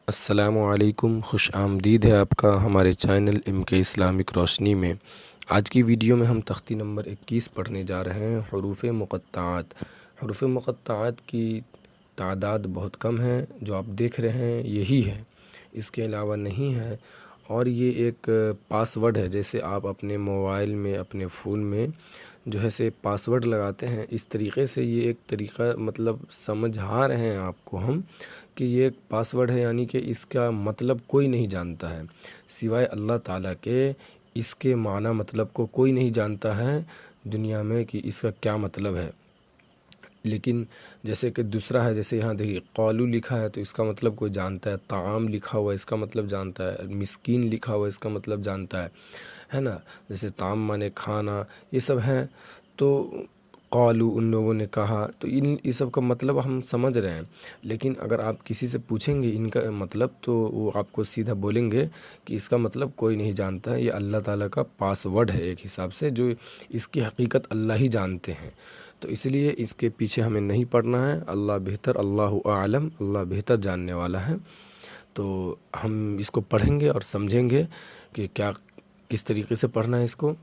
السلام علیکم، خوش آمدید ہے آپ کا ہمارے چینل ایم کے اسلامک روشنی میں۔ آج کی ویڈیو میں ہم تختی نمبر 21 پڑھنے جا رہے ہیں، حروف مقطعات۔ حروف مقطعات کی تعداد بہت کم ہے، جو آپ دیکھ رہے ہیں یہی ہے، اس کے علاوہ نہیں ہے، اور یہ ایک پاس ورڈ ہے۔ جیسے آپ اپنے موبائل میں، اپنے فون میں جو ہے سے پاس ورڈ لگاتے ہیں، اس طریقے سے یہ ایک طریقہ مطلب سمجھا رہے ہیں آپ کو ہم کہ یہ ایک پاس ورڈ ہے، یعنی کہ اس کا مطلب کوئی نہیں جانتا ہے سوائے اللہ تعالیٰ کے۔ اس کے معنی مطلب کو کوئی نہیں جانتا ہے دنیا میں کہ اس کا کیا مطلب ہے۔ لیکن جیسے کہ دوسرا ہے، جیسے یہاں دیکھیے قالو لکھا ہے تو اس کا مطلب کوئی جانتا ہے، طعام لکھا ہوا ہے اس کا مطلب جانتا ہے، مسکین لکھا ہوا ہے اس کا مطلب جانتا ہے نا۔ جیسے طعام مانے کھانا، یہ سب ہیں۔ تو قالو ان لوگوں نے کہا، تو یہ سب کا مطلب ہم سمجھ رہے ہیں۔ لیکن اگر آپ کسی سے پوچھیں گے ان کا مطلب، تو وہ آپ کو سیدھا بولیں گے کہ اس کا مطلب کوئی نہیں جانتا ہے، یہ اللہ تعالیٰ کا پاس ورڈ ہے ایک حساب سے، جو اس کی حقیقت اللہ ہی جانتے ہیں۔ تو اس لیے اس کے پیچھے ہمیں نہیں پڑنا ہے، اللہ بہتر، اللہ اعلم، اللہ بہتر جاننے والا ہے۔ تو ہم اس کو پڑھیں گے اور سمجھیں گے کہ کس طریقے سے پڑھنا ہے اس کو۔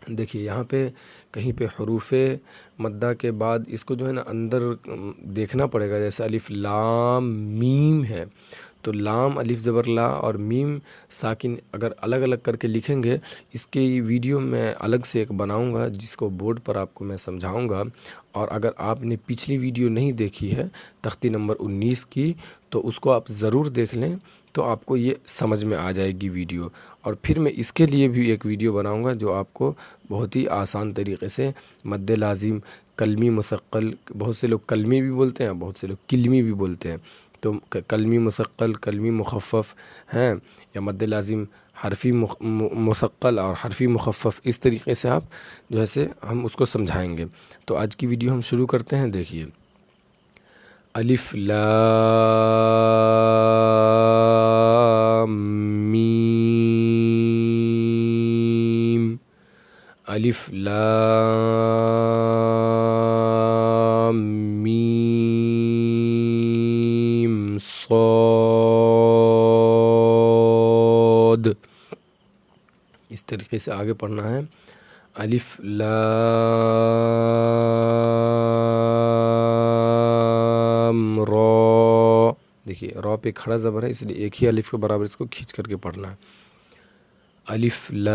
دیکھیے یہاں پہ کہیں پہ حروف مدہ کے بعد اس کو جو ہے نا اندر دیکھنا پڑے گا۔ جیسے الف لام میم ہے، تو لام الف زبر لا اور میم ساکن اگر الگ الگ کر کے لکھیں گے، اس کی ویڈیو میں الگ سے ایک بناؤں گا جس کو بورڈ پر آپ کو میں سمجھاؤں گا۔ اور اگر آپ نے پچھلی ویڈیو نہیں دیکھی ہے تختی نمبر 19 کی، تو اس کو آپ ضرور دیکھ لیں، تو آپ کو یہ سمجھ میں آ جائے گی ویڈیو۔ اور پھر میں اس کے لیے بھی ایک ویڈیو بناؤں گا جو آپ کو بہت ہی آسان طریقے سے مد لازم، کلمی مثقل، بہت سے لوگ کلمی بھی بولتے ہیں، بہت سے لوگ کلمی بھی بولتے ہیں، تو کلمی مثقل، کلمی مخفف ہیں، یا مد لازم حرفی مثقل اور حرفی مخفف، اس طریقے سے آپ جو ہے سے ہم اس کو سمجھائیں گے۔ تو آج کی ویڈیو ہم شروع کرتے ہیں۔ دیکھیے الف لام میم، الف لام میم صاد، اس طریقے سے آگے پڑھنا ہے۔ الف لام را، دیکھیے را پہ کھڑا زبر ہے، اس لیے ایک ہی الف کے برابر اس کو کھینچ کر کے پڑھنا ہے۔ الف لام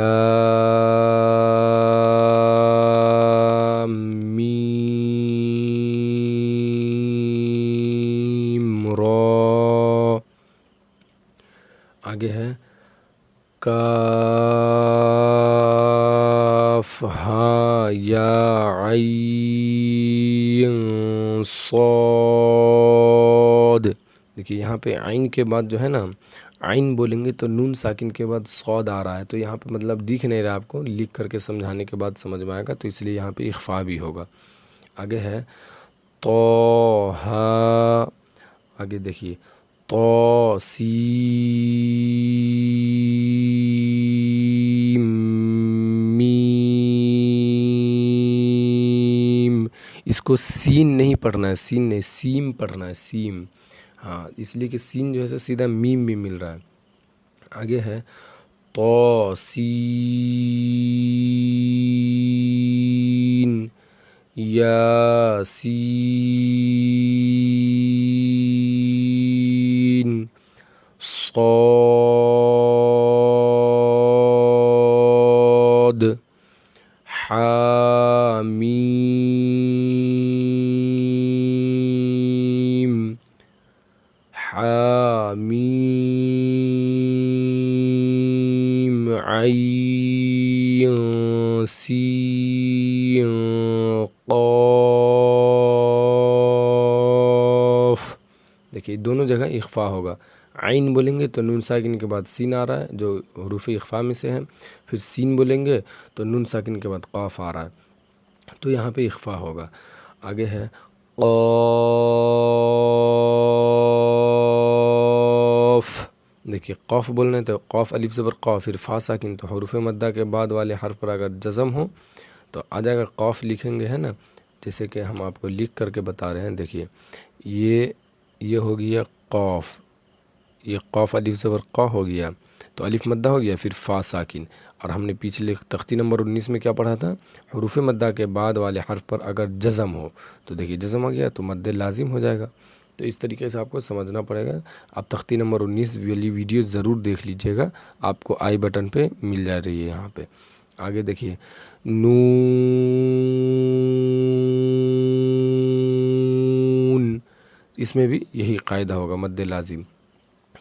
میم را، آگے ہے کاف ہا یا عین صاد۔ دیکھیے یہاں پہ عین کے بعد جو ہے نا، عین بولیں گے تو نون ساکن کے بعد صاد آ رہا ہے، تو یہاں پہ مطلب دکھ نہیں رہا آپ کو، لکھ کر کے سمجھانے کے بعد سمجھ میں آئے گا، تو اس لیے یہاں پہ اخفا بھی ہوگا۔ آگے ہے طٰ، آگے دیکھیے طاسیم میم، اس کو سین نہیں پڑھنا ہے، سین نہیں، سیم پڑھنا ہے، سیم، ہاں، اس لیے کہ سین جو ہے سیدھا میم بھی مل رہا ہے۔ آگے ہے طاسین یاسین صاد حامیم، حامیم عین سین قاف۔ دیکھیے دونوں جگہ اخفا ہوگا، عین بولیں گے تو نون ساکن کے بعد سین آ رہا ہے جو حروف اخفا میں سے ہے، پھر سین بولیں گے تو نون ساکن کے بعد قاف آ رہا ہے، تو یہاں پہ اخفا ہوگا۔ آگے ہے قاف، دیکھیے قاف بولنا ہے تو قاف الف زبر قاف، پھر فا ساکن، تو حروف مدہ کے بعد والے حرف پر اگر جزم ہو تو آ جائے گا، قاف لکھیں گے ہے نا، جیسے کہ ہم آپ کو لکھ کر کے بتا رہے ہیں۔ دیکھیے یہ ہو گیا قاف، یہ قاف الف زبر قا ہو گیا تو الف مدہ ہو گیا، پھر فا ساکن۔ اور ہم نے پچھلے تختی نمبر 19 میں کیا پڑھا تھا؟ حروف مدہ کے بعد والے حرف پر اگر جزم ہو تو دیکھیے جزم ہو گیا تو مد لازم ہو جائے گا۔ تو اس طریقے سے آپ کو سمجھنا پڑے گا۔ آپ تختی نمبر 19 والی ویڈیو ضرور دیکھ لیجئے گا، آپ کو آئی بٹن پہ مل جا رہی ہے یہاں پہ۔ آگے دیکھیے نون، اس میں بھی یہی قاعدہ ہوگا مد لازم۔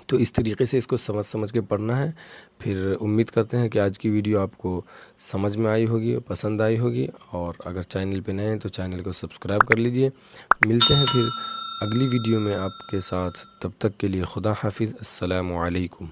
تو اس طریقے سے اس کو سمجھ کے پڑھنا ہے۔ پھر امید کرتے ہیں کہ آج کی ویڈیو آپ کو سمجھ میں آئی ہوگی، پسند آئی ہوگی، اور اگر چینل پہ نئے ہیں تو چینل کو سبسکرائب کر لیجئے۔ ملتے ہیں پھر اگلی ویڈیو میں آپ کے ساتھ، تب تک کے لیے خدا حافظ، السلام علیکم۔